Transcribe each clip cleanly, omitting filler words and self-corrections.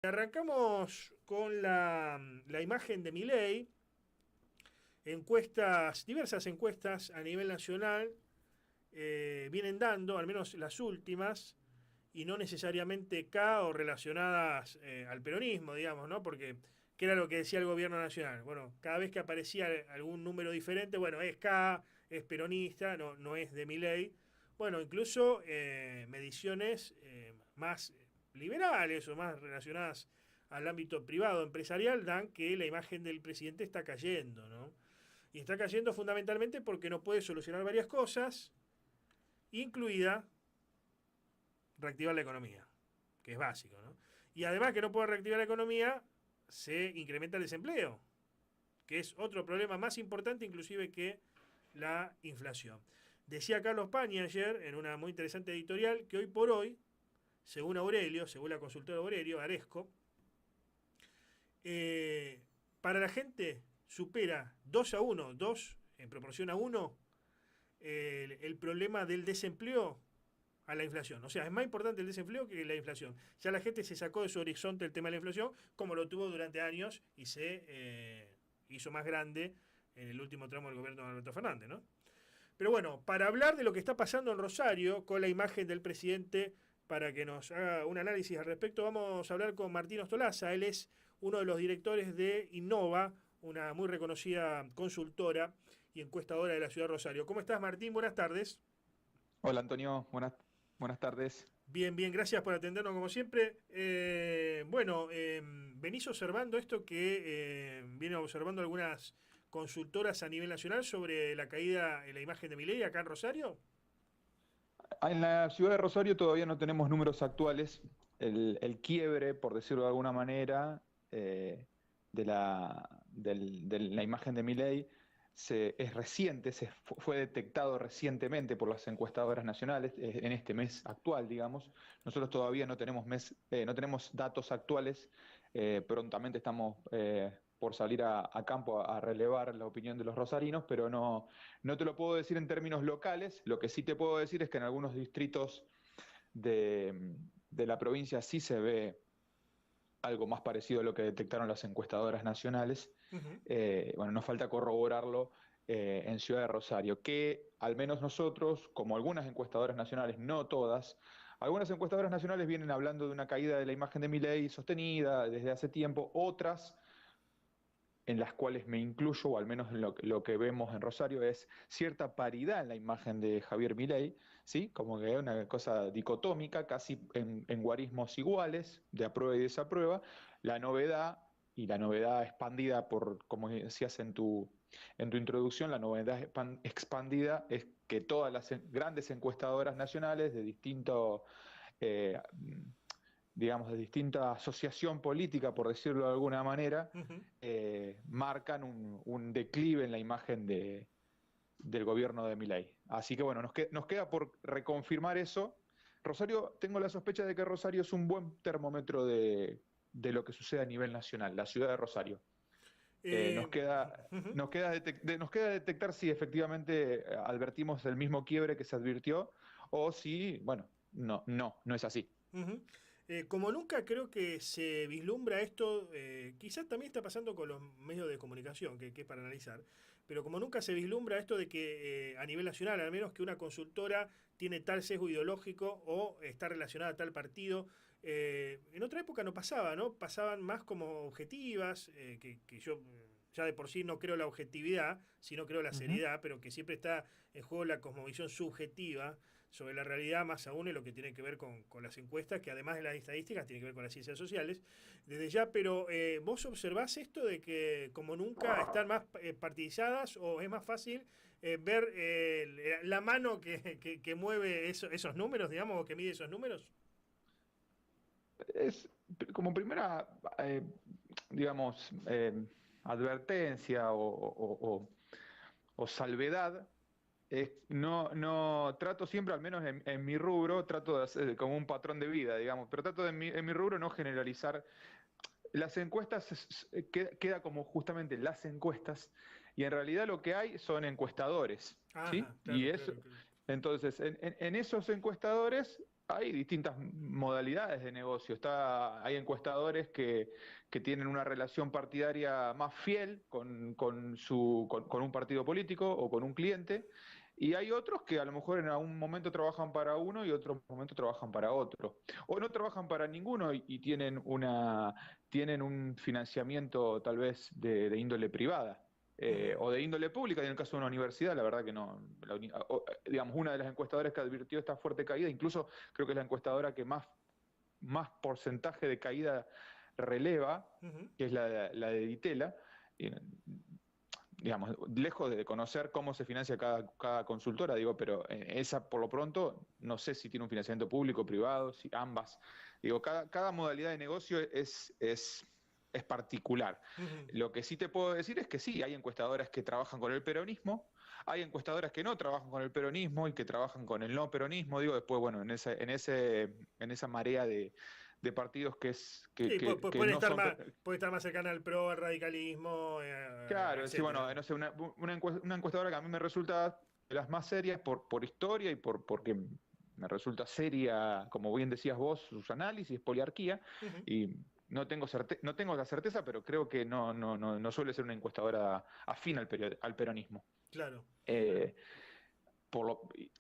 Arrancamos con la imagen de Milei. Diversas encuestas a nivel nacional vienen dando, al menos las últimas, y no necesariamente K o relacionadas al peronismo, digamos, ¿no? Porque, ¿qué era lo que decía el gobierno nacional? Bueno, cada vez que aparecía algún número diferente, bueno, es K, es peronista, no es de Milei. Bueno, incluso mediciones más liberales o más relacionadas al ámbito privado empresarial dan que la imagen del presidente está cayendo, ¿no? Y está cayendo fundamentalmente porque no puede solucionar varias cosas, incluida reactivar la economía, que es básico, ¿no? Y además que no puede reactivar la economía, se incrementa el desempleo, que es otro problema más importante inclusive que la inflación. Decía Carlos Pañi ayer en una muy interesante editorial que hoy por hoy, según Aurelio, según la consultora Aurelio, Aresco, para la gente supera 2 a 1, 2 en proporción a 1, el problema del desempleo a la inflación. O sea, es más importante el desempleo que la inflación. Ya la gente se sacó de su horizonte el tema de la inflación, como lo tuvo durante años y se hizo más grande en el último tramo del gobierno de Alberto Fernández, ¿no? Pero bueno, para hablar de lo que está pasando en Rosario con la imagen del presidente, para que nos haga un análisis al respecto, vamos a hablar con Martín Ostolaza. Él es uno de los directores de Innova, una muy reconocida consultora y encuestadora de la ciudad de Rosario. ¿Cómo estás, Martín? Buenas tardes. Hola Antonio, buenas tardes. Bien, bien, gracias por atendernos como siempre. Venís observando esto que vienen observando algunas consultoras a nivel nacional sobre la caída en la imagen de Milei acá en Rosario. En la ciudad de Rosario todavía no tenemos números actuales. El quiebre, por decirlo de alguna manera, de la imagen de Milei es reciente, fue detectado recientemente por las encuestadoras nacionales, en este mes actual, digamos. Nosotros todavía no tenemos datos actuales. Prontamente estamos por salir a campo a relevar la opinión de los rosarinos, pero no te lo puedo decir en términos locales. Lo que sí te puedo decir es que en algunos distritos de la provincia sí se ve algo más parecido a lo que detectaron las encuestadoras nacionales. Ujú. Bueno, nos falta corroborarlo en Ciudad de Rosario, que al menos nosotros, como algunas encuestadoras nacionales, no todas, algunas encuestadoras nacionales vienen hablando de una caída de la imagen de Milei sostenida desde hace tiempo, otras en las cuales me incluyo, o al menos en lo que vemos en Rosario, es cierta paridad en la imagen de Javier Milei, ¿sí? Como que es una cosa dicotómica, casi en guarismos iguales, de aprueba y desaprueba. La novedad, y la novedad expandida por, como decías en tu introducción, la novedad expandida es que todas las grandes encuestadoras nacionales de distinto eh, digamos, de distinta asociación política, por decirlo de alguna manera, Ujú. marcan un declive en la imagen del gobierno de Milei. Así que bueno, nos queda por reconfirmar eso. Rosario, tengo la sospecha de que Rosario es un buen termómetro de lo que sucede a nivel nacional, la ciudad de Rosario. Eh, ujú. Nos queda detectar si efectivamente advertimos el mismo quiebre que se advirtió o si, bueno, no es así. Ujú. Como nunca creo que se vislumbra esto, quizás también está pasando con los medios de comunicación, que es para analizar, pero como nunca se vislumbra esto de que a nivel nacional, al menos que una consultora tiene tal sesgo ideológico o está relacionada a tal partido, en otra época no pasaba, ¿no? Pasaban más como objetivas, que yo ya de por sí no creo la objetividad, sino creo la Ujú. seriedad, pero que siempre está en juego la cosmovisión subjetiva sobre la realidad, más aún en lo que tiene que ver con las encuestas, que además de las estadísticas tiene que ver con las ciencias sociales, desde ya, pero vos observás esto de que como nunca están más partidizadas o es más fácil ver la mano que mueve esos números, digamos, o que mide esos números. Es como primera, digamos, advertencia o salvedad. No trato siempre, al menos en mi rubro, trato de hacer como un patrón de vida, digamos, pero trato en mi rubro no generalizar. Las encuestas queda como justamente las encuestas, y en realidad lo que hay son encuestadores, ¿sí? Ajá, Y claro, eso, claro, claro. entonces, en esos encuestadores. hay distintas modalidades de negocio. Hay encuestadores que tienen una relación partidaria más fiel con un partido político o con un cliente, y hay otros que a lo mejor en algún momento trabajan para uno y otro momento trabajan para otro. O no trabajan para ninguno y tienen un financiamiento tal vez de índole privada. Ujú. O de índole pública, y en el caso de una universidad, la verdad que no. Digamos, una de las encuestadoras que advirtió esta fuerte caída, incluso creo que es la encuestadora que más porcentaje de caída releva, Ujú. que es la de Ditela. Y, digamos, lejos de conocer cómo se financia cada consultora, digo, pero esa por lo pronto no sé si tiene un financiamiento público o privado, si ambas. Digo, cada modalidad de negocio es particular. Ujú. Lo que sí te puedo decir es que sí, hay encuestadoras que trabajan con el peronismo, hay encuestadoras que no trabajan con el peronismo y que trabajan con el no peronismo, digo, después, bueno, en esa marea de partidos Sí, que puede no estar son. más, puede estar más cercana al PRO, al radicalismo, Claro, sí, etcétera. bueno, no sé, una encuestadora que a mí me resulta de las más serias por historia y porque me resulta seria, como bien decías vos, sus análisis, poliarquía, Ujú. y no tengo la certeza, pero creo que no suele ser una encuestadora afín al peronismo. Claro. Eh,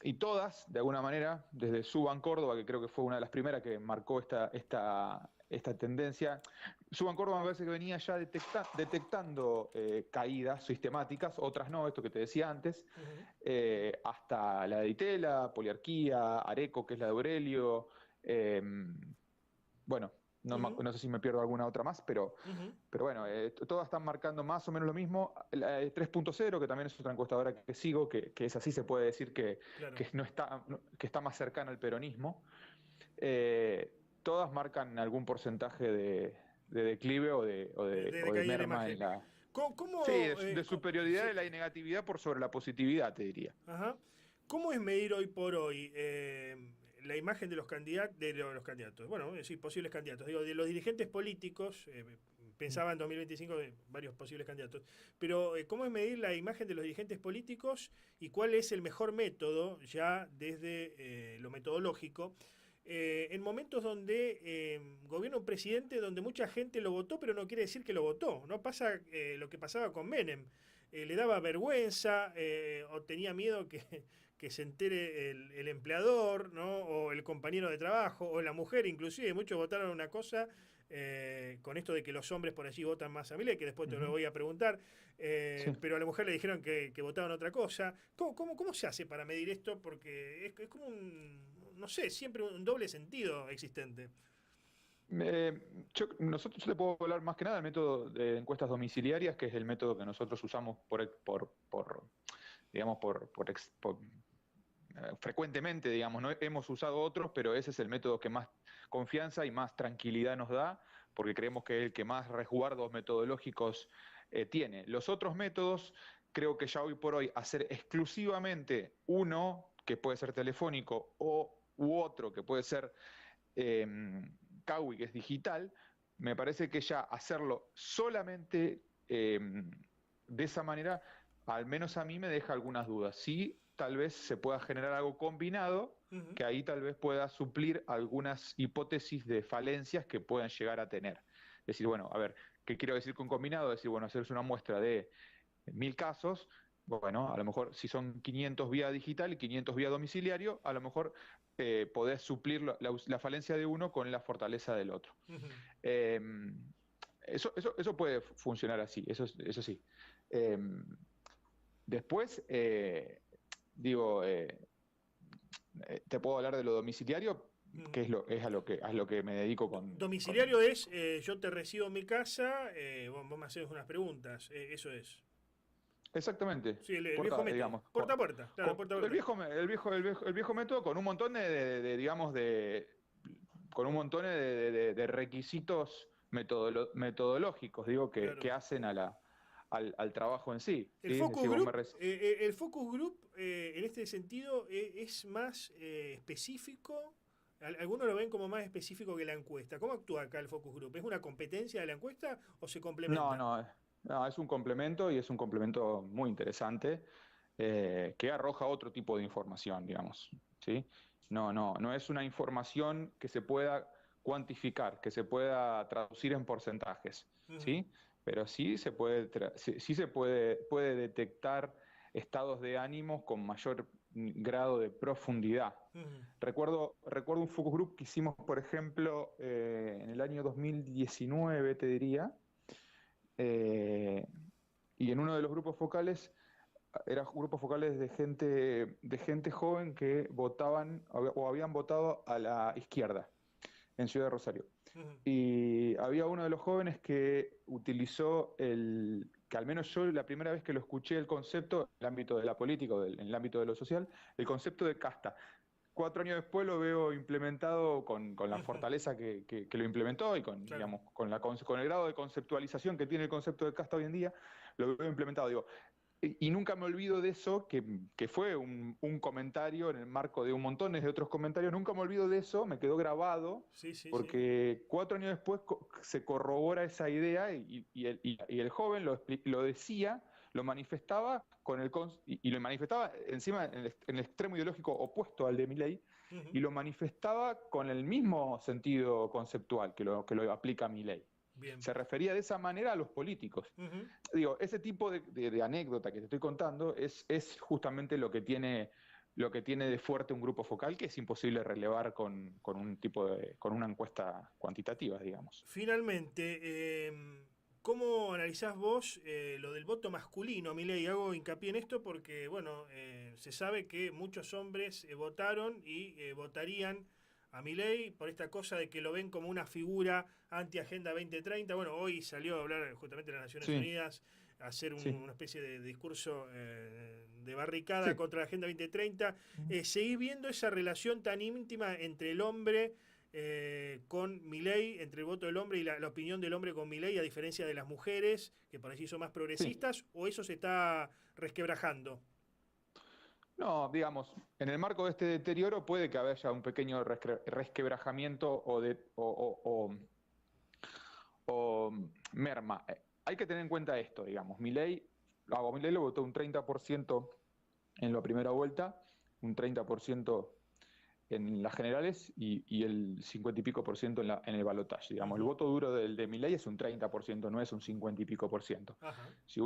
y todas, de alguna manera, desde Suban Córdoba, que creo que fue una de las primeras que marcó esta tendencia. Suban Córdoba me parece que venía ya detectando caídas sistemáticas, otras no, esto que te decía antes, Ujú. hasta la de Ditela, Poliarquía, Areco, que es la de Aurelio, eh, bueno, Ujú. no sé si me pierdo alguna otra más, Ujú. pero bueno, todas están marcando más o menos lo mismo. La de 3.0, que también es otra encuestadora que sigo, que es así, se puede decir Claro. que está más cercana al peronismo. Todas marcan algún porcentaje de declive De o de caída de la merma imagen. en la. ¿Cómo, Sí, de superioridad sí, de la negatividad por sobre la positividad, te diría. ajá. ¿Cómo es medir hoy por hoy la imagen de los candidatos, los candidatos? Bueno, sí, posibles candidatos. Digo, de los dirigentes políticos, pensaba en 2025 de varios posibles candidatos, pero ¿cómo es medir la imagen de los dirigentes políticos y cuál es el mejor método, ya desde lo metodológico, en momentos donde gobierna un presidente donde mucha gente lo votó, pero no quiere decir que lo votó? No pasa lo que pasaba con Menem. Le daba vergüenza o tenía miedo que se entere el empleador, ¿no? O el compañero de trabajo, o la mujer inclusive. Muchos votaron una cosa con esto de que los hombres por allí votan más a Milei, que después te lo Ujú. voy a preguntar, Sí. pero a la mujer le dijeron que votaban otra cosa. ¿Cómo se hace para medir esto? Porque es como no sé, siempre un doble sentido existente. Yo te puedo hablar más que nada del método de encuestas domiciliarias, que es el método que nosotros usamos digamos, frecuentemente, digamos, ¿no? Hemos usado otros, pero ese es el método que más confianza y más tranquilidad nos da, porque creemos que es el que más resguardos metodológicos tiene. Los otros métodos, creo que ya hoy por hoy, hacer exclusivamente uno, que puede ser telefónico, u otro, que puede ser eh, Kawi, que es digital, me parece que ya hacerlo solamente de esa manera, al menos a mí me deja algunas dudas. Sí, tal vez se pueda generar algo combinado, Ujú. que ahí tal vez pueda suplir algunas hipótesis de falencias que puedan llegar a tener. Es decir, bueno, a ver, ¿qué quiero decir con combinado? Es decir, bueno, hacerse una muestra de 1000 casos. Bueno, a lo mejor si son 500 vía digital y 500 vía domiciliario, a lo mejor podés suplir la falencia de uno con la fortaleza del otro. Ujú. Eh, eso puede funcionar así, eso sí. Eh, Después, digo, te puedo hablar de lo domiciliario, Ujú. que es a lo que me dedico Domiciliario es, yo te recibo en mi casa, vos me haces unas preguntas, eso es. Exactamente, Sí, el viejo método. digamos, Puerta a puerta, claro, puerta a puerta. el viejo método con un montón digamos, con un montón de requisitos metodológicos, digo, Claro. que hacen al trabajo en sí, El ¿sí? Es focus decir, vos group, el focus group en este sentido es más específico. Algunos lo ven como más específico que la encuesta. ¿Cómo actúa acá el focus group? ¿Es una competencia de la encuesta o se no, complementan? no, es un complemento y es un complemento muy interesante que arroja otro tipo de información, digamos. ¿sí? No es una información que se pueda cuantificar, que se pueda traducir en porcentajes, Ujú, ¿sí? Pero sí se puede detectar estados de ánimo con mayor grado de profundidad. ujú, Recuerdo un focus group que hicimos, por ejemplo, en el año 2019, te diría, eh, y en uno de los grupos focales eran grupos focales de gente joven que votaban o habían votado a la izquierda en Ciudad de Rosario. ujú, Y había uno de los jóvenes que utilizó que al menos yo la primera vez que lo escuché el concepto, en el ámbito de la política o en el ámbito de lo social, el concepto de casta. 4 años después lo veo implementado con la ujú. fortaleza que lo implementó y con, Claro. digamos, con el grado de conceptualización que tiene el concepto de casta hoy en día, lo veo implementado. Digo, y nunca me olvido de eso, que fue un comentario en el marco de un montón de otros comentarios, nunca me olvido de eso, me quedó grabado, Sí, sí, sí. porque 4 años después se corrobora esa idea y el joven lo decía, lo manifestaba y lo manifestaba encima en el extremo ideológico opuesto al de Milei, Ujú. y lo manifestaba con el mismo sentido conceptual que lo aplica Milei. Bien. Se refería de esa manera a los políticos. Ujú. Digo, ese tipo de anécdota que te estoy contando es justamente lo que tiene de fuerte un grupo focal que es imposible relevar con una encuesta cuantitativa, digamos. Finalmente, ¿cómo analizás vos lo del voto masculino, Milei? Hago hincapié en esto porque, bueno, se sabe que muchos hombres votaron y votarían a Milei por esta cosa de que lo ven como una figura anti-Agenda 2030. Bueno, hoy salió a hablar justamente de las Naciones Sí, Unidas, a hacer sí, una especie de discurso de barricada sí. contra la Agenda 2030. ¿Seguís viendo esa relación tan íntima entre el hombre con Milei, entre el voto del hombre y la opinión del hombre con Milei, a diferencia de las mujeres, que por allí son más Sí. progresistas, o eso se está resquebrajando? No, digamos, en el marco de este deterioro puede que haya un pequeño resquebrajamiento o merma. Hay que tener en cuenta esto, digamos. Milei lo votó un 30% en la primera vuelta, un 30% en las generales y el 50 y pico por ciento en el balotaje. Digamos, el Ujú. voto duro de Milei es un 30%, no es un 50 y pico por ciento. Ajá. Si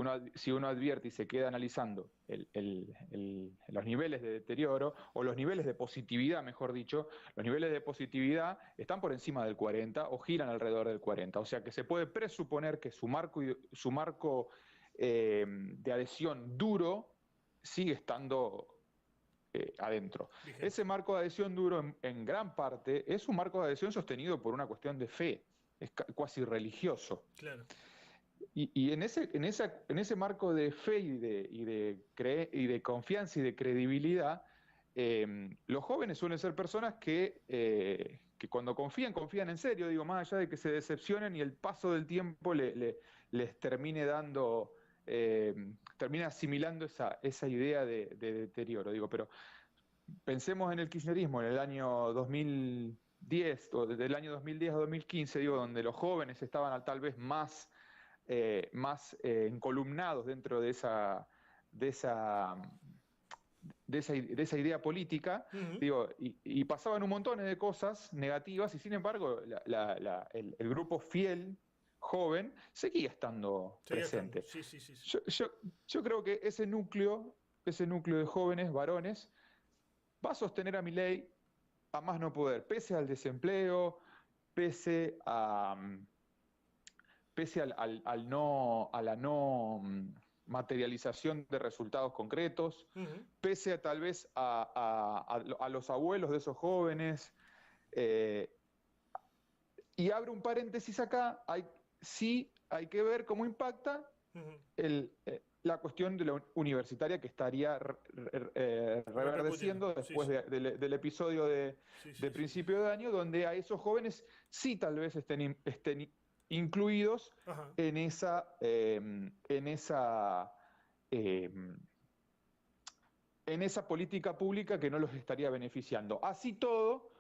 uno advierte y se queda analizando los niveles de deterioro o los niveles de positividad, mejor dicho, los niveles de positividad están por encima del 40 o giran alrededor del 40. O sea que se puede presuponer que su marco de adhesión duro sigue estando adentro. Ese Vigente. marco de adhesión duro en gran parte es un marco de adhesión sostenido por una cuestión de fe, es cuasi religioso. Claro. Y en ese marco de fe y de confianza y de credibilidad, los jóvenes suelen ser personas que cuando confían en serio, digo, más allá de que se decepcionen y el paso del tiempo les termine dando, termine asimilando esa idea de deterioro. Digo, pero pensemos en el kirchnerismo en el año 2010, o desde el año 2010 a 2015, digo, donde los jóvenes estaban tal vez más encolumnados dentro de esa, de esa idea política, Ujú. digo, y pasaban un montón de cosas negativas, y sin embargo el grupo fiel, joven, seguía estando Seguía estando. presente. Sí, sí, sí, sí. Yo creo que ese núcleo de jóvenes, varones, va a sostener a Milei a más no poder, pese al desempleo, pese a, a la no materialización de resultados concretos, Ujú. pese tal vez a los abuelos de esos jóvenes. eh, y abro un paréntesis acá, sí hay que ver cómo impacta Ujú. la cuestión de la universitaria que estaría Repercutiendo. reverdeciendo Sí, después sí. del episodio de, Sí, de sí, sí, sí. principio de año, donde a esos jóvenes sí tal vez estén incluidos Ajá. en eh, en esa política pública que no los estaría beneficiando. Así todo,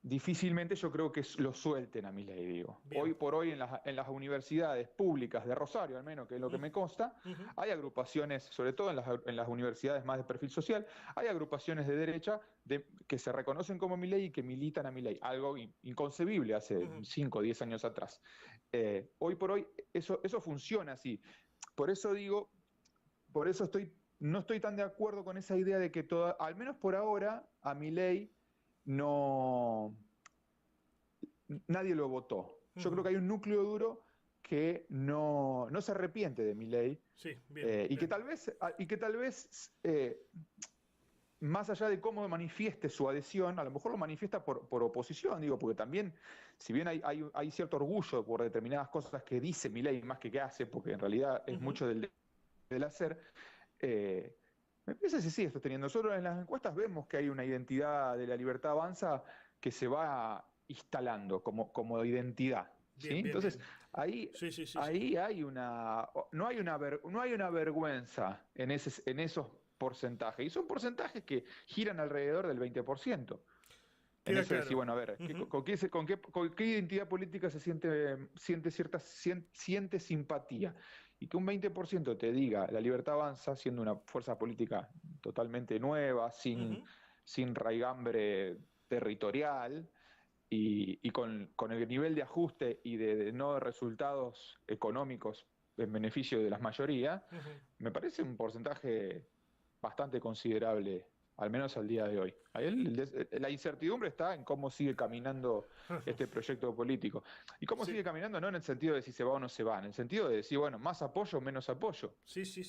difícilmente yo creo que lo suelten a Milei, digo. Bien. Hoy por hoy en las universidades públicas de Rosario, al menos, que es lo que me consta, hay agrupaciones, sobre todo en las universidades más de perfil social, hay agrupaciones de derecha que se reconocen como Milei y que militan a Milei, algo inconcebible hace 5 o 10 años atrás. Hoy por hoy eso funciona así. Por eso digo, por eso no estoy tan de acuerdo con esa idea de que al menos por ahora, a Milei no, nadie lo votó. Yo creo que hay un núcleo duro que no se arrepiente de Milei. Sí, bien, y que tal vez más allá de cómo manifieste su adhesión, a lo mejor lo manifiesta por oposición, digo, porque también, si bien hay cierto orgullo por determinadas cosas que dice Milei más que hace, porque en realidad es mucho del hacer, me parece que se sigue sosteniendo. Nosotros en las encuestas vemos que hay una identidad de La Libertad Avanza que se va instalando como identidad. ¿Sí? Bien, Entonces, bien. ahí Sí. hay no hay una vergüenza en esos porcentajes. Y son porcentajes que giran alrededor del 20%. En Queda eso de decir, claro. bueno, a ver, ¿con qué identidad política siente simpatía? Y que un 20% te diga La Libertad Avanza, siendo una fuerza política totalmente nueva, sin raigambre territorial y con el nivel de ajuste y de no resultados económicos en beneficio de las mayorías, me parece un porcentaje bastante considerable, al menos al día de hoy. La incertidumbre está en cómo sigue caminando este proyecto político. Y cómo Sí. sigue caminando no en el sentido de si se va o no se va, en el sentido de decir, bueno, más apoyo o menos apoyo. Sí. Sí,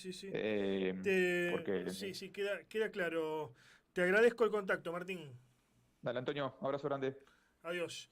Porque, sí, queda claro. Te agradezco el contacto, Martín. dale, Antonio, abrazo grande. Adiós.